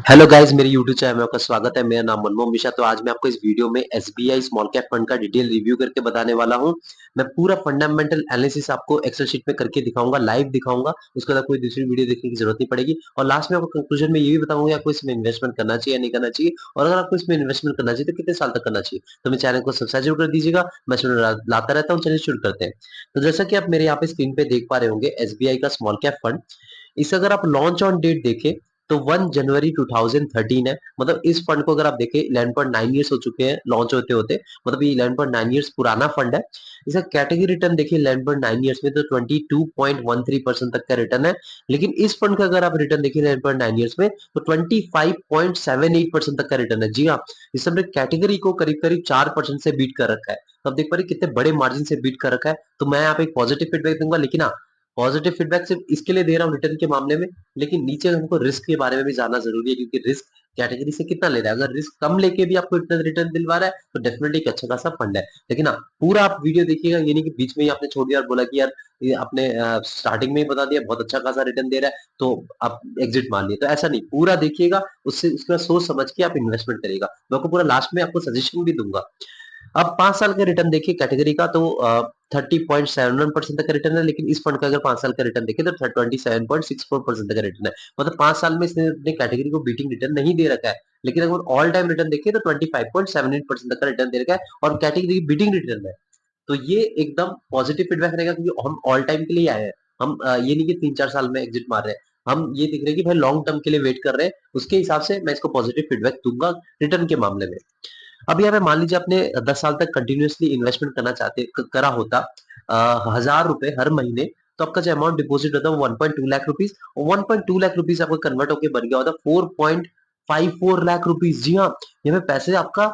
Hello guys, मेरे YouTube channel में आपका स्वागत है। मेरा नाम मनमोहन मिश्रा। तो आज मैं आपको इस वीडियो में एसबीआई स्मॉल कैप फंड का डिटेल रिव्यू करके बताने वाला हूं। मैं पूरा फंडामेंटल एनालिसिस आपको एक्सेल शीट में करके दिखाऊंगा, लाइव दिखाऊंगा। उसके बाद कोई दूसरी वीडियो देखने की जरूरत नहीं पड़ेगी। और लास्ट में आपको कंक्लूजन में ये भी बताऊंगा कि आपको इसमें इन्वेस्टमेंट करना चाहिए या नहीं करना चाहिए, और अगर आपको इसमें इन्वेस्टमेंट करना चाहिए तो कितने साल तक करना चाहिए। तो मेरे चैनल को सब्सक्राइब जरूर कर दीजिएगा। मैं इसमें लाता रहता हूँ। चलिए शुरू करते हैं। तो जैसा कि आप मेरे यहाँ पे स्क्रीन पे देख पा रहे होंगे, एसबीआई का स्मॉल कैप फंड, इस अगर आप लॉन्च ऑन डेट देखें तो 1 जनवरी 2013 है। मतलब इस फंड को अगर आप देखें 11.9 इयर्स हो चुके हैं लॉन्च होते होते। मतलब ये 11.9 इयर्स पुराना फंड है। इसका कैटेगरी रिटर्न देखिए 11.9 इयर्स में तो 22.13% तक का रिटर्न है। लेकिन इस फंड का अगर आप रिटर्न देखिए 11.9 इयर्स में तो 25.78% तक का रिटर्न है। जी हाँ, इस हमने कैटेगरी को करीब करीब 4% से बीट कर रखा है। तो आप देख पा रहे कितने बड़े मार्जिन से बीट कर रखा है। तो मैं यहाँ पे एक पॉजिटिव फीडबैक दूंगा, लेकिन हाँ, पॉजिटिव फीडबैक सिर्फ इसके लिए दे रहा हूँ रिटर्न के मामले में। लेकिन नीचे हमको रिस्क के बारे में भी जानना जरूरी है, क्योंकि रिस्क कैटेगरी से कितना ले रहा है। अगर रिस्क कम लेके भी आपको इतना रिटर्न दिलवा रहा है तो डेफिनेटली एक अच्छा खासा फंड है। लेकिन हाँ, पूरा आप वीडियो देखिएगा, ये नहीं कि बीच में ही आपने छोड़ दिया और बोला कि यार ये आपने स्टार्टिंग में ही बता दिया बहुत अच्छा खासा रिटर्न दे रहा है तो आप एग्जिट मान लिए। तो ऐसा नहीं, पूरा देखिएगा, उससे उसका सोच समझ के आप इन्वेस्टमेंट करिएगा। मैं आपको पूरा लास्ट में आपको सजेशन भी दूंगा। अब 5 साल का रिटर्न देखिए कैटेगरी का तो 30.71% तक का रिटर्न है। लेकिन इस फंड का अगर 5 साल का रिटर्न देखें तो 27.64% तक का रिटर्न है। मतलब 5 साल में इसने अपने कैटेगरी को बीटिंग रिटर्न नहीं दे रखा है। लेकिन अगर ऑल टाइम रिटर्न देखें तो 25.78% तक का रिटर्न दे रखा है, और कैटेगरी की बीटिंग रिटर्न है। तो ये एकदम पॉजिटिव फीडबैक रहेगा, क्योंकि हम ऑल टाइम के लिए आए हैं। हम ये नहीं कि 3-4 साल में एग्जिट मार रहे हैं। हम ये देख रहे हैं कि भाई लॉन्ग टर्म के लिए वेट कर रहे हैं। उसके हिसाब से मैं इसको पॉजिटिव फीडबैक दूंगा रिटर्न के मामले में। अब यहाँ पे मान लीजिए आपने 10 साल तक कंटिन्यूअसली इन्वेस्टमेंट करना करा होता 1000 रुपए हर महीने, तो आपका जो अमाउंट डिपॉजिट होता है वो 1.2 लाख रुपीज, और 1.2 लाख रुपीज आपका कन्वर्ट होकर बन गया होता 4.54 लाख रुपीज। जी हाँ, यहाँ पे पैसे आपका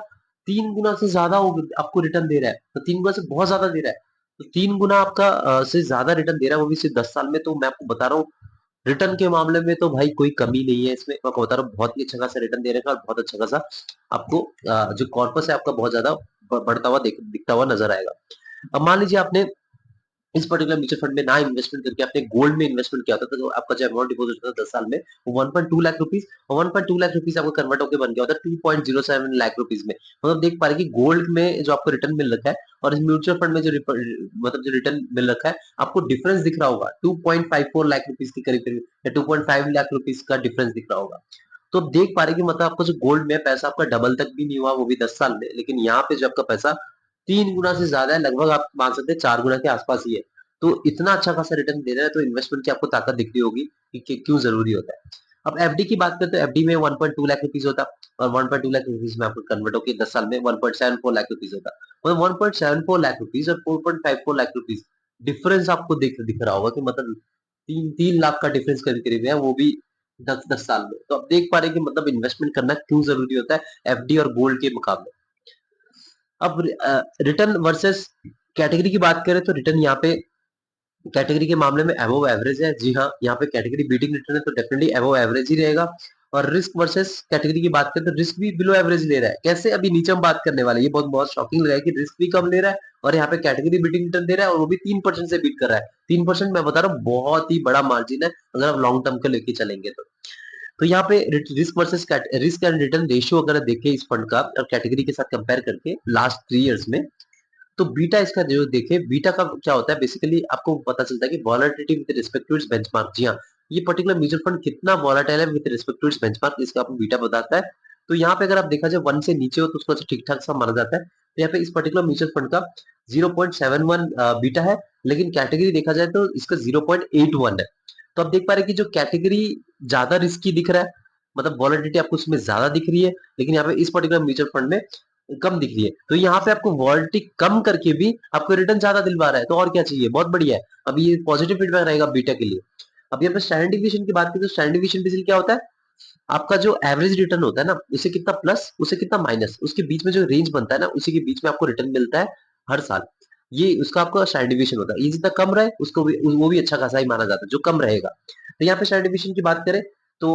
3 गुना से ज्यादा आपको रिटर्न दे रहा है। तो 3 गुना से बहुत ज्यादा दे रहा है। तो 3 गुना आपका से ज्यादा रिटर्न दे रहा है, वो भी सिर्फ 10 साल में। तो मैं आपको बता रहा हूँ, रिटर्न के मामले में तो भाई कोई कमी नहीं है इसमें। मैं आपको बता रहा हूँ बहुत ही अच्छा खासा रिटर्न दे रखा है, और बहुत अच्छा खासा आपको जो कॉर्पस है आपका बहुत ज्यादा बढ़ता हुआ दिखता हुआ नजर आएगा। अब मान लीजिए आपने इस पर्टिकुलर म्यूचुअल फंड में ना इन्वेस्टमेंट करके आपने गोल्ड में इन्वेस्टमेंट किया होता, तो आपका जो अमाउंट डिपॉजिट होता है 10 साल में वो 1.2 लाख रुपीज, और 1.2 लाख रुपीज आपको कन्वर्ट होकर बन गया होता है 2.07 लाख रुपीज में। मतलब देख पा रहे कि गोल्ड में जो आपको रिटर्न मिल रखा है और इस म्यूचुअल फंड में जो मतलब जो रिटर्न मिल रखा है, आपको डिफरेंस दिख रहा होगा 2.54 लाख रुपीज के करीब करीब, या 2.5 लाख रुपीज का डिफरेंस दिख रहा होगा। तो आप देख पा रहे कि मतलब आपका जो गोल्ड में पैसा आपका डबल तक भी नहीं हुआ, वो भी 10 साल में। लेकिन यहाँ पे जो आपका पैसा 3 गुना से ज्यादा है, लगभग आप मान सकते हैं 4 गुना के आसपास ही है। तो इतना अच्छा खासा रिटर्न दे रहा है, तो इन्वेस्टमेंट की आपको ताकत दिख रही होगी कि क्यों जरूरी होता है। अब एफडी की बात करें तो एफडी में 1.2 लाख रुपीज होता, और 1.2 लाख रुपीज में आपको कन्वर्ट होकर 10 साल में 1.74 लाख रुपीज होता। मतलब 1.74 लाख रुपीज और 4.54 लाख रुपीज डिफरेंस आपको दिख रहा होगा कि मतलब 3 लाख का डिफरेंस करीब करीब है, वो भी 10 10 साल में। तो आप देख पा रहे हैं कि मतलब इन्वेस्टमेंट करना क्यों जरूरी होता है एफडी और गोल्ड के मुकाबले। अब रिटर्न वर्सेस कैटेगरी की बात करें तो रिटर्न यहाँ पे कैटेगरी के मामले में अबव एवरेज है। जी हाँ, यहाँ पे कैटेगरी बीटिंग रिटर्न है तो डेफिनेटली अबव एवरेज ही रहेगा। और रिस्क वर्सेस कैटेगरी की बात करें तो रिस्क भी बिलो एवरेज ले रहा है। कैसे, अभी नीचे हम बात करने वाले हैं। ये बहुत बहुत शॉकिंग लगा है कि रिस्क भी कम ले रहा है और यहाँ पे कैटेगरी बीटिंग रिटर्न दे रहा है, और वो भी 3% से बीट कर रहा है। 3% मैं बता रहा हूँ बहुत ही बड़ा मार्जिन है अगर आप लॉन्ग टर्म के लेके चलेंगे तो। तो यहाँ पे risk versus risk and return ratio अगर देखें इस फंड का और कैटेगरी के साथ कंपेयर करके लास्ट 3 इयर्स में, तो बीटा इसका जो देखे, बीटा का क्या होता है बेसिकली आपको पता चलता है कि volatility with respect to its benchmark. जी हाँ, ये पर्टिकुलर म्यूचुअल फंड कितना वॉलेटाइल है with respect to its benchmark, इसका आपको बीटा बताता है। तो यहाँ पे अगर आप देखा जाए 1 से नीचे हो तो उसको ठीक ठाक सा माना जाता है। तो यहाँ पे इस पर्टिकुलर म्यूचुअल फंड का 0.71 बीटा है। लेकिन कैटेगरी देखा जाए तो इसका 0.81 है। तो आप देख पा रहे हैं कि जो कैटेगरी ज्यादा रिस्की दिख रहा है, मतलब वॉलेटिलिटी आपको उसमें ज्यादा दिख रही है, लेकिन यहाँ पे इस पर्टिकुलर म्यूचुअल फंड में कम दिख रही है। तो यहाँ पे आपको वॉलिटी कम करके भी आपको रिटर्न ज्यादा दिलवा रहा है, तो और क्या चाहिए, बहुत बढ़िया है। अभी ये पॉजिटिव फीडबैक रहेगा बीटा के लिए। अब यहाँ पे स्टैंडर्ड डिविएशन की बात करें तो स्टैंडर्ड डिविएशन बेसिकली क्या होता है, आपका जो एवरेज रिटर्न होता है ना, उसे कितना प्लस उसे कितना माइनस, उसके बीच में जो रेंज बनता है ना, उसी के बीच में आपको रिटर्न मिलता है हर साल। ये उसका आपका स्टैंडर्ड डिविएशन होता है। ये जितना कम रहे उसको भी वो भी अच्छा खासा ही माना जाता है जो कम रहेगा। तो यहाँ पे स्टैंडर्ड डिविएशन की बात करें तो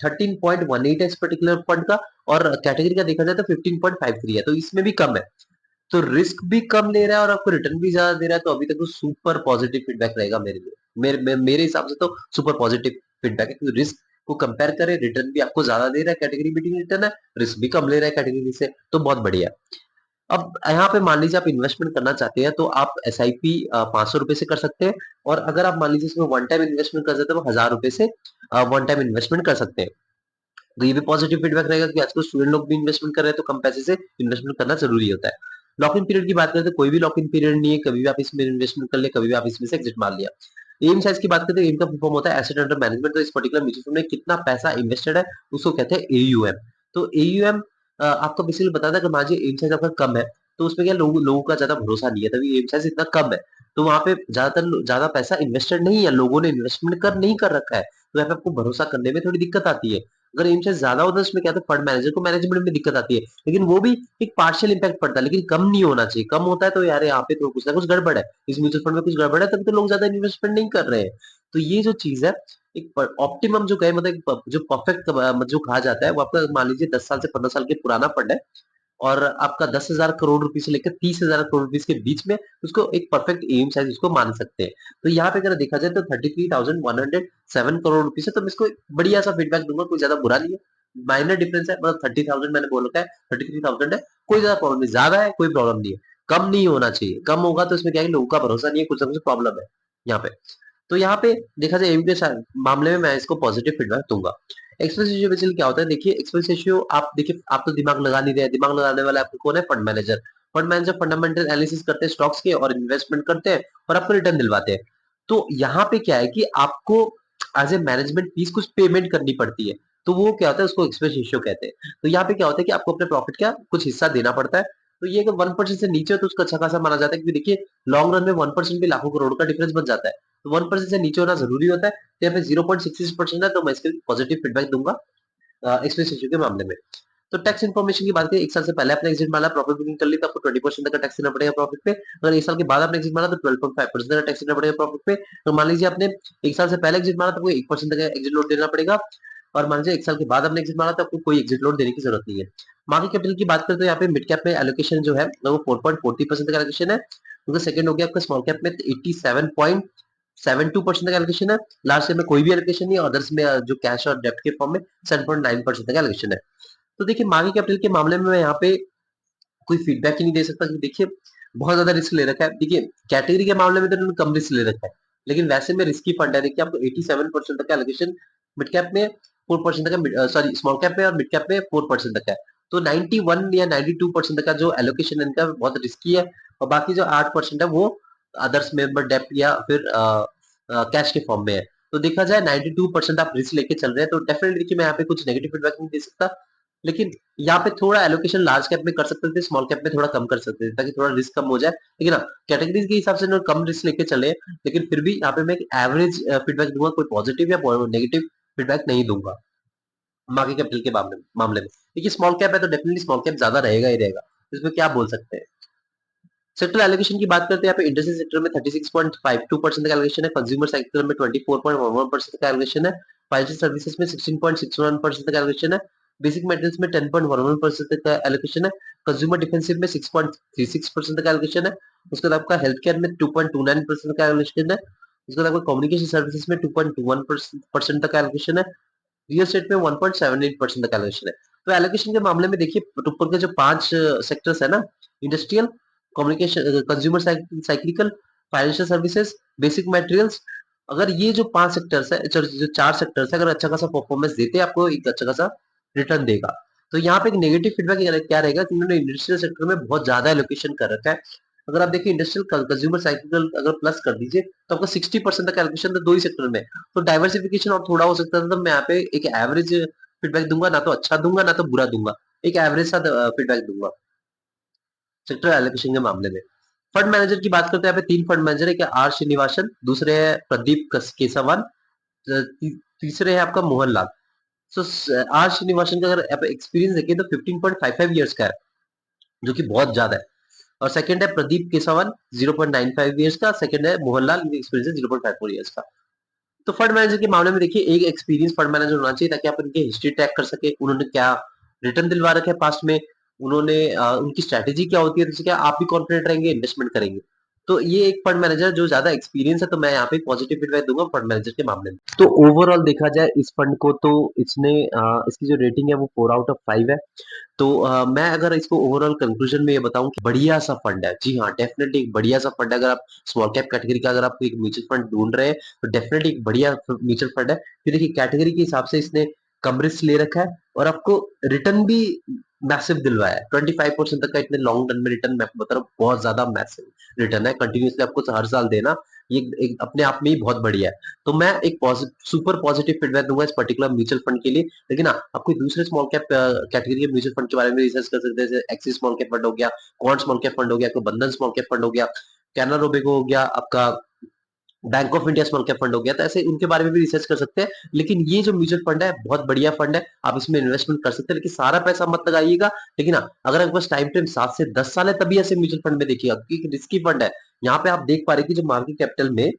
13.18 है इस पर्टिकुलर फंड का, और कैटेगरी का देखा जाए तो 15.53 है, तो इसमें भी कम है। तो रिस्क भी कम ले रहा है और आपको रिटर्न भी ज्यादा दे रहा है, तो अभी तक तो सुपर पॉजिटिव फीडबैक रहेगा मेरे लिए। मेरे हिसाब से तो सुपर पॉजिटिव फीडबैक है, क्योंकि रिस्क को कंपेयर करें, रिटर्न भी आपको ज्यादा दे रहा है, कैटेगरी बीटिंग रिटर्न है, रिस्क भी कम ले रहा है कैटेगरी से, तो बहुत बढ़िया है। अब यहाँ पे मान लीजिए आप इन्वेस्टमेंट करना चाहते हैं तो आप एसआईपी 500 रुपए से कर सकते हैं, और अगर आप मान लीजिए इसमें वन टाइम इन्वेस्टमेंट कर सकते हैं तो 1000 रुपए से वन टाइम इन्वेस्टमेंट कर सकते हैं। तो ये भी पॉजिटिव फीडबैक रहेगा कि आजकल स्टूडेंट लोग भी इन्वेस्टमेंट कर रहे हैं, तो कम पैसे से इन्वेस्टमेंट करना जरूरी होता है। लॉक इन पीरियड की बात करें तो कोई भी लॉक इन पीरियड नहीं है, कभी भी आप इसमें इन्वेस्टमेंट कर ले, कभी भी आप इसमें से एग्जिट मार लिया। एम साइज की बात करते हैं, एम का फॉर्म होता है एसेट अंडर मैनेजमेंट, तो इस पर्टिकुलर म्यूचुअल फंड में कितना पैसा इन्वेस्टेड है उसको कहते हैं एयूएम। तो एयूएम आपको बेसिकली बताता है कि मान लीजिए एम साइज आपका कम है, तो उसमें क्या लोगों का ज्यादा भरोसा नहीं है, तभी एम साइज इतना कम है। तो वहां पे ज्यादा पैसा इन्वेस्टेड नहीं है, लोगों ने इन्वेस्टमेंट नहीं कर रखा है, तो यहाँ पे आपको भरोसा करने में थोड़ी दिक्कत आती है। अगर एम साइज ज्यादा होता है उसमें क्या, तो फंड मैनेजर को मैनेजमेंट में दिक्कत आती है, लेकिन वो भी एक पार्शियल इंपैक्ट पड़ता है, लेकिन कम नहीं होना चाहिए। कम होता है तो यार यहाँ पे तो कुछ ना कुछ गड़बड़ है, इस म्यूचुअल फंड में कुछ गड़बड़ है, तभी तो लोग ज्यादा इन्वेस्टमेंट नहीं कर रहे हैं। तो ये जो चीज है, एक ऑप्टिमम जो कहे, मतलब जो परफेक्ट जो कहा जाता है, वो आपका मान लीजिए 10 साल से 15 साल के पुराना फंड है, और आपका 10,000 करोड़ रुपए से लेकर 30,000 करोड़ रुपए के बीच में, उसको एक परफेक्ट एम साइज उसको मान सकते हैं। तो यहाँ पे अगर देखा जाए तो 33,107 करोड़ रुपीज है, तो मैं इसको बढ़िया सा फीडबैक दूंगा, कोई ज्यादा बुरा नहीं है। माइनर डिफरेंस है, मतलब 30,000 मैंने बोल रखा है, 33,000 है, कोई ज्यादा प्रॉब्लम नहीं, ज्यादा है कोई प्रॉब्लम नहीं है, कम नहीं होना चाहिए। कम होगा तो इसमें क्या है कि लोगों का भरोसा नहीं है, कुछ ना कुछ प्रॉब्लम है यहाँ पे। तो यहाँ पे देखा जाए एम के मामले में मैं इसको पॉजिटिव फीडबैक दूंगा। एक्सपेंस रेशियो बेसिकली क्या होता है, देखिए एक्सपेंस रेशियो आप देखिए, आप तो दिमाग लगा नहीं रहे, दिमाग लगाने वाला आपको कौन है, fund manager. Fund manager fundamental analysis करते हैं स्टॉक्स के, और इन्वेस्टमेंट करते हैं, और आपको रिटर्न दिलवाते हैं। तो यहाँ पे क्या है कि आपको एज ए मैनेजमेंट फीस कुछ पेमेंट करनी पड़ती है, तो वो क्या होता है, उसको एक्सपेंस रेशियो कहते हैं। तो यहाँ पे क्या होता है कि आपको अपने प्रॉफिट का कुछ हिस्सा देना पड़ता है। तो ये अगर 1% से नीचे हो तो उसका अच्छा खासा माना जाता है, क्योंकि देखिए लॉन्ग रन में 1% भी लाखों करोड़ का डिफरेंस बन जाता है, तो 1% से नीचे होना जरूरी होता है। तो यहाँ पे 0.66% है, तो मैं इसके पॉजिटिव फीडबैक दूंगा एक्सपेंस रेशियो के मामले में। तो टैक्स इन्फॉर्मेशन की बात करें, 1 साल से पहले आपने एग्जिट मारा, प्रॉफिट बुकिंग कर ली, तो आपको 20% तक का टैक्स देना पड़ेगा प्रॉफिट पे। अगर 1 साल के बाद आपने एग्जिट मारा तो 12.5% तक का टैक्स देना पड़ेगा प्रॉफिट पे। तो मान लीजिए आपने 1 साल से पहले एग्जिट मारा तो आपको 1% तक का एग्जिट लोड देना पड़ेगा, और मान लीजिए 1 साल के बाद आपने एग्जिट मारा तो आपको कोई एग्जिट लोड देने की जरूरत नहीं है। मार्केट कैपिटल की बात करें तो यहाँ पे मिड कैप में एलोकेशन जो है वो 4.40% का एलोकेशन है, उनका सेकंड हो गया आपका स्मॉल कैप में 87.72% का एलोकेशन है, लास्ट ईयर में कोई भी एलोकेशन नहीं है, अदर्स में जो कैश और डेप्ट के फॉर्म में 7.9% का एलोकेशन है। तो देखिए मार्केट कैपिटल के मामले में मैं यहाँ पे कोई फीडबैक ही नहीं दे सकता, क्योंकि देखिए बहुत ज्यादा रिस्क ले रखा है। देखिए कैटेगरी के मामले में तो इन्होंने कम रिस्क ले रखा है, लेकिन वैसे में रिस्की फंड है। देखिए आपको 87% तक का एलोकेशन मिड कैप में, 4% तक का, सॉरी स्मॉल कैप में और मिड कैप में 4% तक है। तो 91 या 92% तक का जो एलोकेशन है इनका बहुत रिस्की है, और बाकी जो 8% है वो अदर्स मेंबर डेप्ट या फिर कैश के फॉर्म में है। तो देखा जाए 92% आप रिस्क लेके चल रहे हैं, तो डेफिनेटली देखिए मैं यहाँ पे कुछ नेगेटिव फीडबैक नहीं दे सकता, लेकिन यहाँ पे थोड़ा एलोकेशन लार्ज कैप में कर सकते थे, स्मॉल कैप में थोड़ा कम कर सकते थे, ताकि थोड़ा रिस्क कम हो जाए। लेकिन हाँ, कैटेगरीज के हिसाब से इन्होंने कम रिस्क लेके चले, लेकिन फिर भी यहाँ पे मैं एक एवरेज फीडबैक दूंगा, कोई पॉजिटिव या नेगेटिव फीडबैक नहीं दूंगा मार्केट कैपिटल के मामले में। देखिए स्मॉल कैप है तो डेफिनेटली स्मॉल कैप ज्यादा रहेगा ही रहेगा, इसमें क्या बोल सकते हैं। सेक्टर एलोकेशन की बात करते हैं, यहाँ पे इंडस्ट्री सेक्टर में 36.52% का एलोकेशन है, कंज्यूमर सेक्टर में 24.11% का एलोकेशन है, फाइनेंशियल सर्विसेज में 16.61% का एलोकेशन है, बेसिक मेटल्स में 10.11% का एलोकेशन है, कंज्यूमर डिफेंसिव में 6.36% का एलोकेशन है, उसके बाद आपका हेल्थ केयर में 2.29% का एलोकेशन है, उसके बाद आपका कम्युनिकेशन सर्विसेज में 2.21% तक का एलोकेशन है, रियल एस्टेट में 1.78% तक एलोकेशन है। तो एलोकेशन के मामले में देखिए ऊपर के जो 5 सेक्टर्स है ना, industrial, communication, consumer cyclical, financial services, basic materials, अगर ये जो 5 सेक्टर्स है, जो 4 सेक्टर्स है, अगर अच्छा खासा परफॉर्मेंस देते हैं आपको एक अच्छा खासा रिटर्न देगा। तो यहाँ पे एक नेगेटिव फीडबैक क्या रहेगा कि उन्होंने इंडस्ट्रियल सेक्टर में बहुत ज्यादा एलोकेशन कर रखा है। अगर आप देखिए इंडस्ट्रियल कंज्यूमर साइकिल अगर प्लस कर दीजिए तो आपको 60% तक एलोकेशन तो दो ही सेक्टर में, तो डाइवर्सिफिकेशन और थोड़ा हो सकता था। तो मैं यहाँ पे एक एवरेज फीडबैक दूंगा, ना तो अच्छा दूंगा ना तो बुरा दूंगा, एक एवरेज सा फीडबैक दूंगा सेक्टर एलोकेशन के मामले में। फंड मैनेजर की बात करते हैं, यहाँ पे 3 फंड मैनेजर है, क्या आर श्रीनिवासन, दूसरे है प्रदीप केसवान, तीसरे है आपका मोहन लाल। सो आर श्रीनिवासन का अगर आप एक्सपीरियंस देखें तो 15.55 इयर्स का है, जो कि बहुत ज्यादा है। और सेकंड है प्रदीप केसवान 0.95 इयर्स का, सेकंड है मोहनलाल, इनकी एक्सपीरियंस है 0.54 इयर्स का। तो फंड मैनेजर के मामले में देखिए एक एक्सपीरियंस फंड मैनेजर होना चाहिए, ताकि आप उनके हिस्ट्री ट्रैक कर सके, उन्होंने क्या रिटर्न दिलवा रखे पास्ट में, उन्होंने उनकी स्ट्रेटेजी क्या होती है, तो क्या आप भी कॉन्फिडेंट रहेंगे इन्वेस्टमेंट करेंगे। तो ये एक फंड मैनेजर जो ज़्यादा एक्सपीरियंस है, तो मैं यहाँ पे पॉजिटिव फीडबैक दूँगा फंड मैनेजर के मामले में। तो ओवरऑल देखा जाए इस फंड को, तो इसने इसकी जो रेटिंग है वो 4 आउट ऑफ 5 है। तो मैं अगर इसको ओवरऑल कंक्लूजन में ये बताऊँ कि बढ़िया-सा फंड है। जी हाँ, डेफ़िनिटली एक बढ़िया-सा फंड है। अगर आप स्मॉल कैप कैटेगरी का अगर आप एक म्यूचुअल फंड ढूँढ रहे हैं, तो डेफ़िनिटली एक बढ़िया म्यूचुअल फंड है। फिर देखिए कैटेगरी के हिसाब से इसने कम रिस्क ले रखा है और आपको रिटर्न भी मैसिव दिलवाया है। 25% तक का इतने लॉन्ग रन में रिटर्न, मैं आपको बता रहा हूँ बहुत ज़्यादा मैसिव रिटर्न है। कंटिन्यूअसली आपको हर साल देना, ये एक अपने आप में ही बहुत बढ़िया है। तो मैं एक सुपर पॉजिटिव फीडबैक दूँगा इस पर्टिकुलर म्यूचुअल फंड के लिए। लेकिन हाँ, आप कोई दूसरे स्मॉल कैप कैटेगरी के म्यूचुअल फंड के बारे में रिसर्च कर सकते हैं, जैसे एक्सिस स्मॉल कैप फंड हो गया, क्वांट स्मॉल कैप फंड हो गया, कोई बंधन स्मॉल कैप फंड हो गया, कैनरा रोबेको हो गया, आपका bank of India small cap fund हो गया, तो ऐसे उनके बारे में भी रिसर्च कर सकते हैं। लेकिन ये जो म्यूचुअल फंड है बहुत बढ़िया फंड है, आप इसमें इन्वेस्टमेंट कर सकते हैं, लेकिन सारा पैसा मत लगाइएगा। लेकिन हाँ, अगर आपके पास टाइम फ्रेम 7 से 10 साल है तभी ऐसे म्यूचुअल फंड में देखिएगा, क्योंकि रिस्की फंड है। यहाँ पे आप देख पा रहे हैं कि जो मार्केट कैपिटल में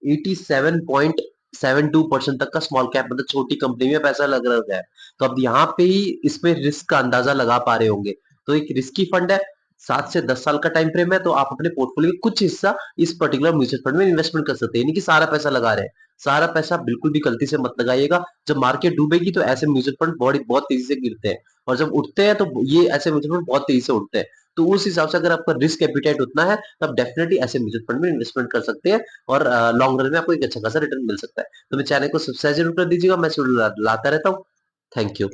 87.72% तक का स्मॉल कैप मतलब छोटी कंपनी में पैसा लग रहा है। तो अब यहाँ पे ही इसमें रिस्क का अंदाजा लगा पा रहे होंगे। तो एक रिस्की फंड है, 7 से 10 साल का टाइम फ्रेम है, तो आप अपने पोर्टफोलियो का कुछ हिस्सा इस पर्टिकुलर म्यूचुअल फंड में इन्वेस्टमेंट कर सकते हैं, यानी कि सारा पैसा लगा रहे हैं। सारा पैसा बिल्कुल भी गलती से मत लगाइएगा। जब मार्केट डूबेगी तो ऐसे म्यूचुअल फंड बहुत तेजी से गिरते हैं, और जब उठते हैं तो ये ऐसे म्यूचुअल फंड बहुत तेजी से उठते हैं। तो उस हिसाब से अगर आपका रिस्क एपिटाइट उतना है, तो आप डेफिनेटली ऐसे म्यूचुअल फंड में इन्वेस्टमेंट कर सकते हैं, और लॉन्ग रन में आपको एक अच्छा खासा रिटर्न मिल सकता है। तो मेरे चैनल को सब्सक्राइब जरूर कर दीजिएगा, मैं लाता रहता हूँ। Thank you.